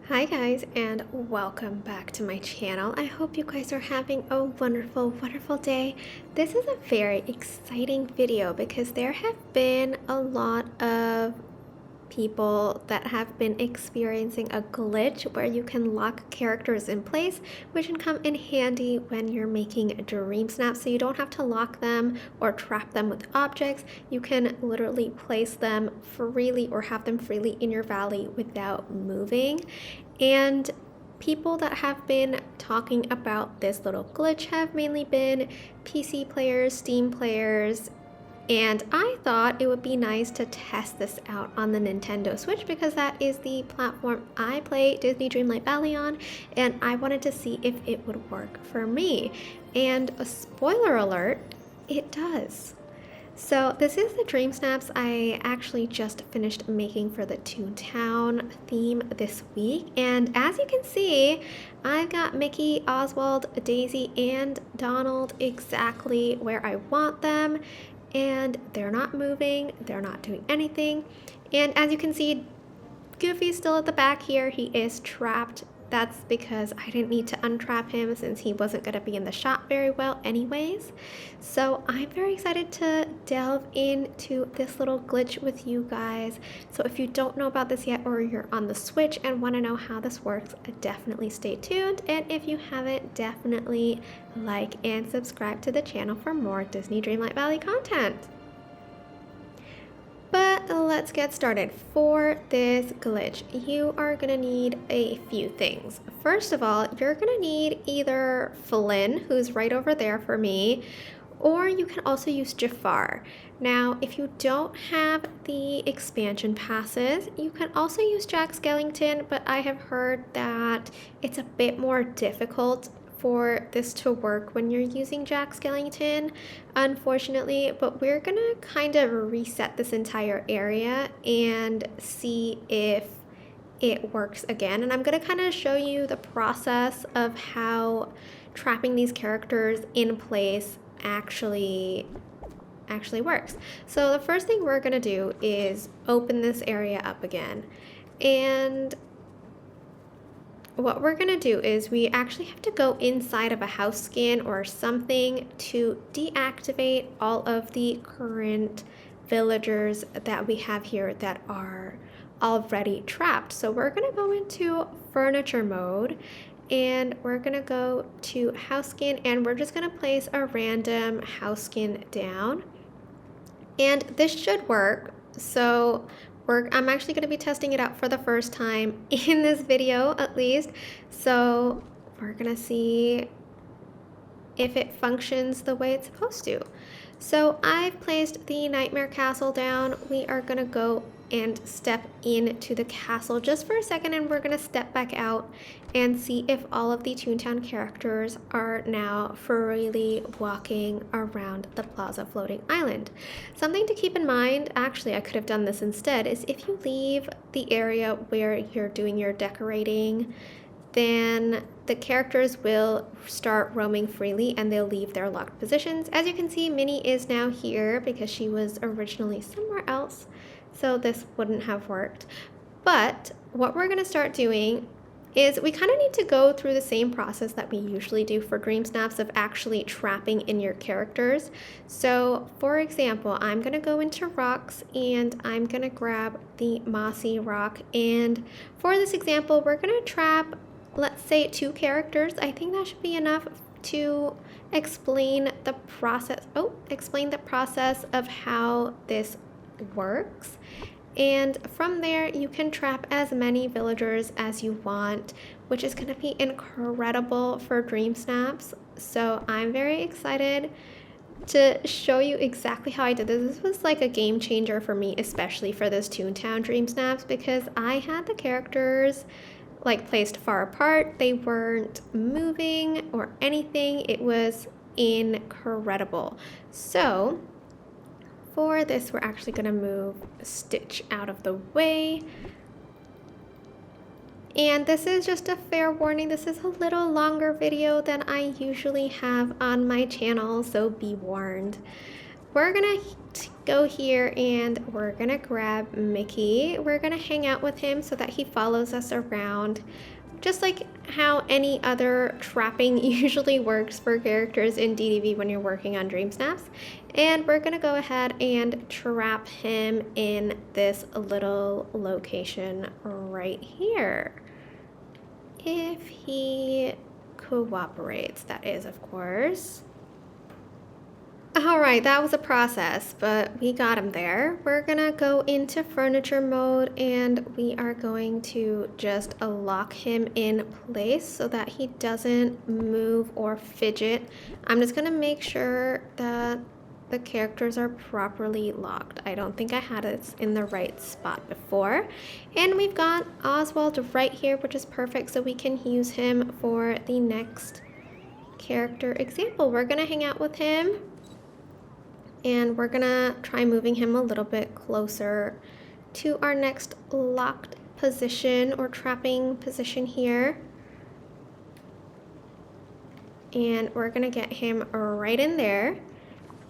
Hi guys, and welcome back to my channel. I hope you guys are having a wonderful day. This is a very exciting video because there have been a lot of people that have been experiencing a glitch where you can lock characters in place, which can come in handy when you're making dream snaps. So you don't have to lock them or trap them with objects. You can literally place them freely or have them freely in your valley without moving. And people that have been talking about this little glitch have mainly been PC players, Steam players, and I thought it would be nice to test this out on the Nintendo Switch because that is the platform I play Disney Dreamlight Valley on, and I wanted to see if it would work for me. And a spoiler alert, it does. So this is the Dream Snaps I actually just finished making for the Toontown theme this week. And as you can see, I've got Mickey, Oswald, Daisy, and Donald exactly where I want them. And they're not moving, they're not doing anything. And as you can see, Goofy's still at the back here. He is trapped. That's because I didn't need to untrap him since he wasn't going to be in the shot very well anyways. So I'm very excited to delve into this little glitch with you guys. So if you don't know about this yet, or you're on the Switch and want to know how this works, definitely stay tuned. And if you haven't, definitely like and subscribe to the channel for more Disney Dreamlight Valley content. But let's get started. For this glitch, you are gonna need a few things. First of all, you're gonna need either Flynn, who's right over there for me, or you can also use Jafar. Now, if you don't have the expansion passes, you can also use Jack Skellington, but I have heard that it's a bit more difficult for this to work when you're using Jack Skellington, unfortunately, but we're gonna kind of reset this entire area and see if it works again. And I'm gonna kind of show you the process of how trapping these characters in place actually works. So the first thing we're gonna do is open this area up again. And what we're gonna do is we actually have to go inside of a house scan or something to deactivate all of the current villagers that we have here that are already trapped. So we're gonna go into furniture mode and we're gonna go to house scan, and we're just gonna place a random house scan down. And this should work. So I'm actually going to be testing it out for the first time in this video, at least. So we're going to see if it functions the way it's supposed to. So I've placed the Nightmare Castle down. We are going to go and step into the castle just for a second, and we're going to step back out and see if all of the Toontown characters are now freely walking around the Plaza Floating Island. Something to keep in mind, actually I could have done this instead, is if you leave the area where you're doing your decorating, then the characters will start roaming freely and they'll leave their locked positions. As you can see, Minnie is now here because she was originally somewhere else, so this wouldn't have worked. But what we're gonna start doing is we kind of need to go through the same process that we usually do for Dream Snaps of actually trapping in your characters. So for example, I'm gonna go into rocks and I'm gonna grab the mossy rock, and for this example, we're gonna trap, let's say, 2 characters. I think that should be enough to explain the process of how this works. And from there, you can trap as many villagers as you want, which is going to be incredible for Dream Snaps. So I'm very excited to show you exactly how I did this. This was like a game changer for me, especially for this Toontown Dream Snaps, because I had the characters like placed far apart. They weren't moving or anything. It was incredible. So for this, we're actually going to move Stitch out of the way. And this is just a fair warning. This is a little longer video than I usually have on my channel, so be warned. we're gonna go here and we're gonna grab Mickey. We're gonna hang out with him so that he follows us around, just like how any other trapping usually works for characters in DDV when you're working on Dream Snaps. And we're gonna go ahead and trap him in this little location right here. If he cooperates, that is, of course. All right, that was a process, but we got him there. We're gonna go into furniture mode and we are going to just lock him in place so that he doesn't move or fidget. I'm just gonna make sure that the characters are properly locked. I don't think I had it in the right spot before. And we've got Oswald right here, which is perfect, so we can use him for the next character example. We're gonna hang out with him. And we're gonna try moving him a little bit closer to our next locked position or trapping position here. And we're gonna get him right in there.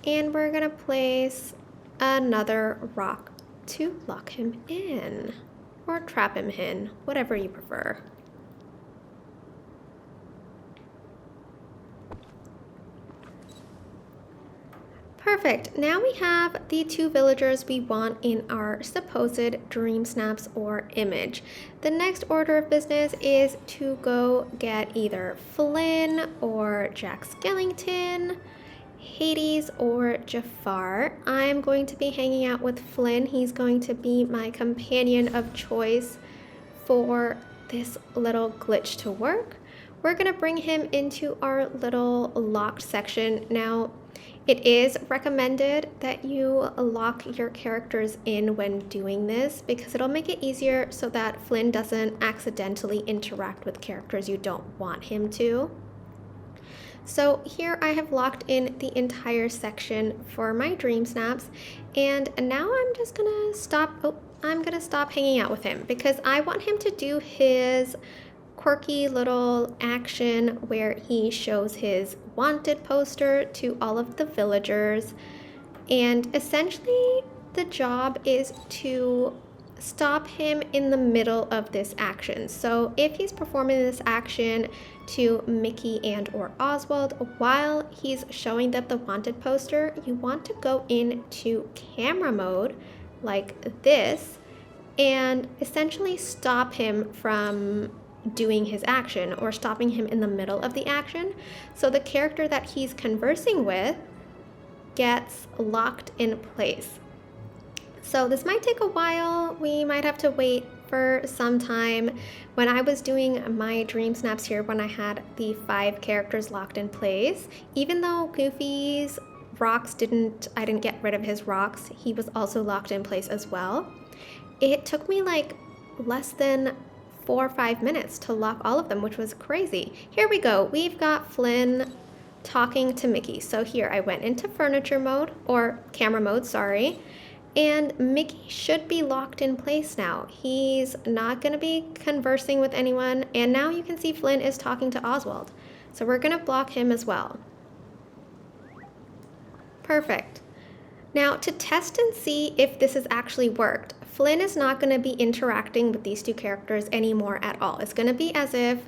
And we're gonna place another rock to lock him in or trap him in, whatever you prefer. Perfect. Now we have the two villagers we want in our supposed dream snaps or image. The next order of business is to go get either Flynn or Jack Skellington, Hades or Jafar. I'm going to be hanging out with Flynn. He's going to be my companion of choice for this little glitch to work. We're going to bring him into our little locked section. Now, it is recommended that you lock your characters in when doing this because it'll make it easier so that Flynn doesn't accidentally interact with characters you don't want him to. So here I have locked in the entire section for my dream snaps, and now I'm just gonna stop. I'm gonna stop hanging out with him because I want him to do his quirky little action where he shows his wanted poster to all of the villagers, and essentially the job is to stop him in the middle of this action. So if he's performing this action to Mickey and or Oswald while he's showing them the wanted poster, you want to go into camera mode like this and essentially stop him from doing his action or stopping him in the middle of the action. So the character that he's conversing with gets locked in place. So this might take a while. We might have to wait for some time. When I was doing my dream snaps here, when I had the 5 characters locked in place, even though Goofy's rocks I didn't get rid of his rocks, he was also locked in place as well. It took me like less than 4 or 5 minutes to lock all of them, which was crazy. Here we go. We've got Flynn talking to Mickey. So here I went into furniture mode, or camera mode, sorry. And Mickey should be locked in place now. He's not gonna be conversing with anyone. And now you can see Flynn is talking to Oswald. So we're gonna block him as well. Perfect. Now to test and see if this has actually worked, Flynn is not gonna be interacting with these 2 characters anymore at all. It's gonna be as if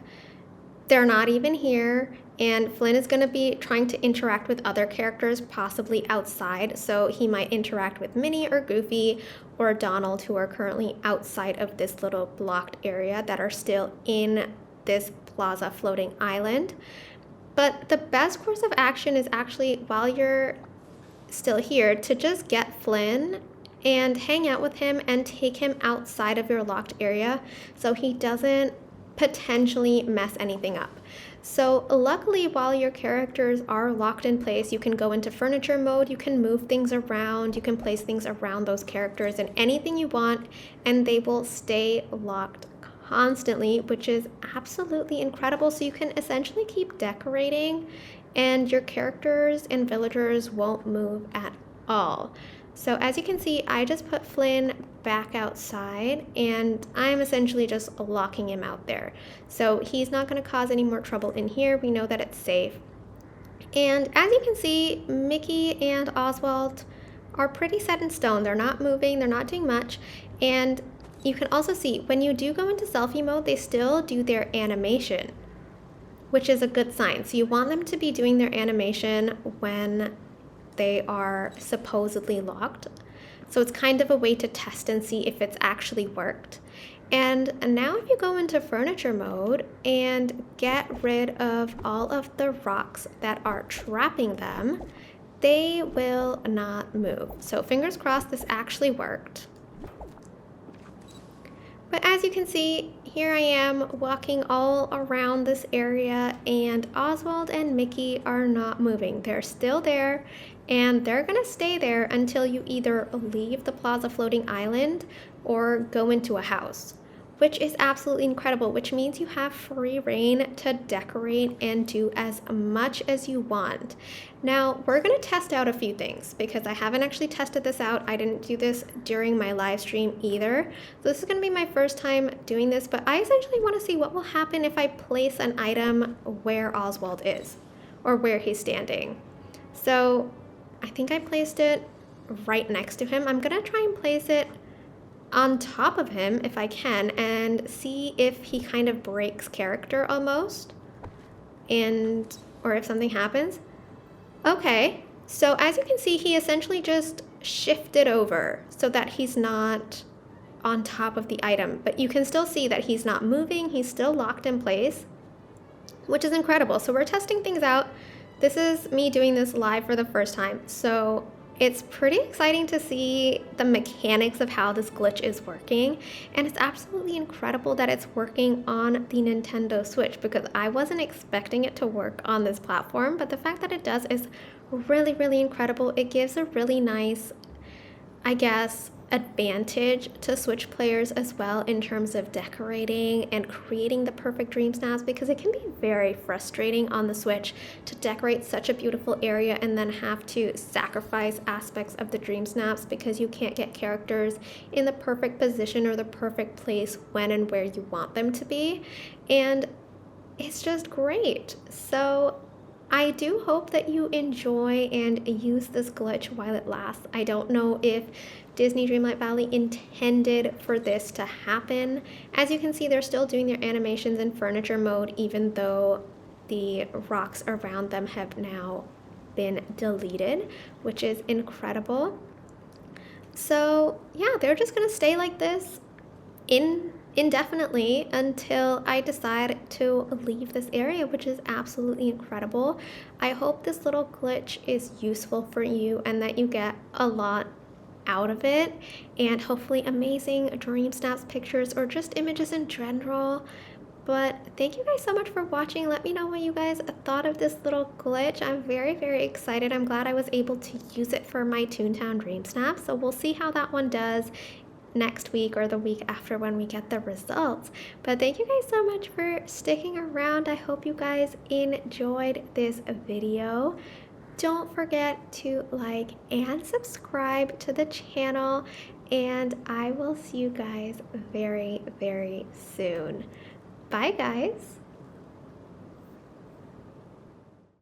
they're not even here, and Flynn is going to be trying to interact with other characters, possibly outside. So he might interact with Minnie or Goofy or Donald, who are currently outside of this little blocked area that are still in this plaza floating island. But the best course of action is actually, while you're still here, to just get Flynn and hang out with him and take him outside of your locked area so he doesn't potentially mess anything up. So luckily, while your characters are locked in place, you can go into furniture mode, you can move things around, you can place things around those characters and anything you want, and they will stay locked constantly, which is absolutely incredible. So you can essentially keep decorating and your characters and villagers won't move at all. So as you can see, I just put Flynn back outside and I'm essentially just locking him out there. So he's not going to cause any more trouble in here. We know that it's safe. And as you can see, Mickey and Oswald are pretty set in stone. They're not moving, they're not doing much. And you can also see when you do go into selfie mode, they still do their animation, which is a good sign. So you want them to be doing their animation when they are supposedly locked. So it's kind of a way to test and see if it's actually worked. And now if you go into furniture mode and get rid of all of the rocks that are trapping them, they will not move. So fingers crossed this actually worked. But as you can see, here I am walking all around this area, and Oswald and Mickey are not moving. They're still there, and they're gonna stay there until you either leave the Plaza Floating Island or go into a house, which is absolutely incredible, which means you have free reign to decorate and do as much as you want. Now, we're gonna test out a few things because I haven't actually tested this out. I didn't do this during my live stream either. So this is gonna be my first time doing this, but I essentially wanna see what will happen if I place an item where Oswald is or where he's standing. So I think I placed it right next to him. I'm gonna try and place it on top of him if I can and see if he kind of breaks character almost, and or if something happens. Okay, so as you can see, he essentially just shifted over so that he's not on top of the item, but you can still see that he's not moving, he's still locked in place, which is incredible. So we're testing things out. This is me doing this live for the first time, so it's pretty exciting to see the mechanics of how this glitch is working, and it's absolutely incredible that it's working on the Nintendo Switch because I wasn't expecting it to work on this platform, but the fact that it does is really, really incredible. It gives a really nice, I guess, advantage to Switch players as well in terms of decorating and creating the perfect dream snaps, because it can be very frustrating on the Switch to decorate such a beautiful area and then have to sacrifice aspects of the dream snaps because you can't get characters in the perfect position or the perfect place when and where you want them to be. And it's just great. So I do hope that you enjoy and use this glitch while it lasts. I don't know if Disney Dreamlight Valley intended for this to happen. As you can see, they're still doing their animations in furniture mode, even though the rocks around them have now been deleted, which is incredible. So yeah, they're just gonna stay like this indefinitely until I decide to leave this area, which is absolutely incredible. I hope this little glitch is useful for you and that you get a lot out of it, and hopefully amazing dream snaps, pictures, or just images in general. But thank you guys so much for watching. Let me know what you guys thought of this little glitch. I'm very, very excited. I'm glad I was able to use it for my Toontown Dream Snap. So we'll see how that one does next week or the week after when we get the results. But thank you guys so much for sticking around. I hope you guys enjoyed this video. Don't forget to like and subscribe to the channel, and I will see you guys very, very soon. Bye guys.